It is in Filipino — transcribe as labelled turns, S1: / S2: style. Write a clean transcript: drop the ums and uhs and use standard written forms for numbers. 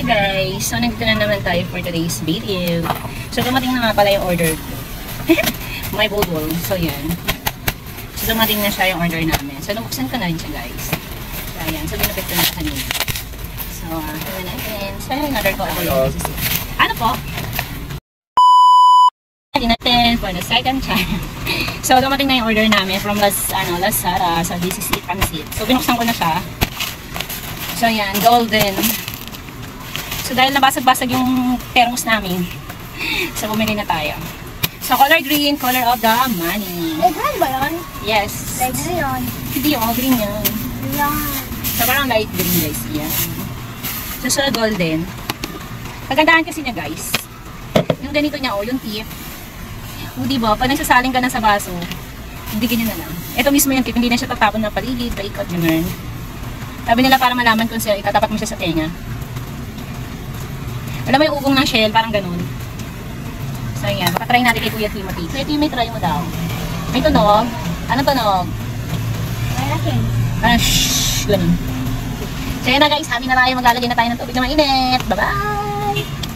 S1: Hi guys! So nandito na naman tayo for today's video. So dumating na nga pala yung order ko. My bowl. So yan. So dumating na siya yung order namin. So nabuksan ko na rin siya guys. So ayan. So binupit ko na sa kanina. So tingnan natin. So yung order ko. Ano po? Natin for the second time. So dumating na yung order namin from Lazada. So this is it pansit. So binuksan ko na siya. So ayan. Golden. So dahil nabasag-basag yung thermos namin, so bumili na tayo. So color green, color of the money.
S2: May green ba yun?
S1: Yes.
S2: Light green yun.
S1: Hindi yung green yun.
S2: Yan.
S1: So parang light green guys. Yan. So golden. Pagandahan kasi niya guys. Yung ganito niya yung tip. O diba, pag nagsasaling ka na sa baso, hindi ganyan na lang. Ito mismo yung tip, hindi na siya tatapon na paligid, paikot, ganun. Sabi nila para malaman kung itatapat mo siya sa tenga. Alam mo yung ugong ng shell, parang ganun. So yan, baka try natin kay Kuya Timothy. Kuya Timothy, try mo daw. May tunog. Anong tunog?
S2: Malaki.
S1: Parang shhh, ganun. So yan na guys, happy na tayo. Maglalagay na tayo ng tubig na mainit. Bye-bye!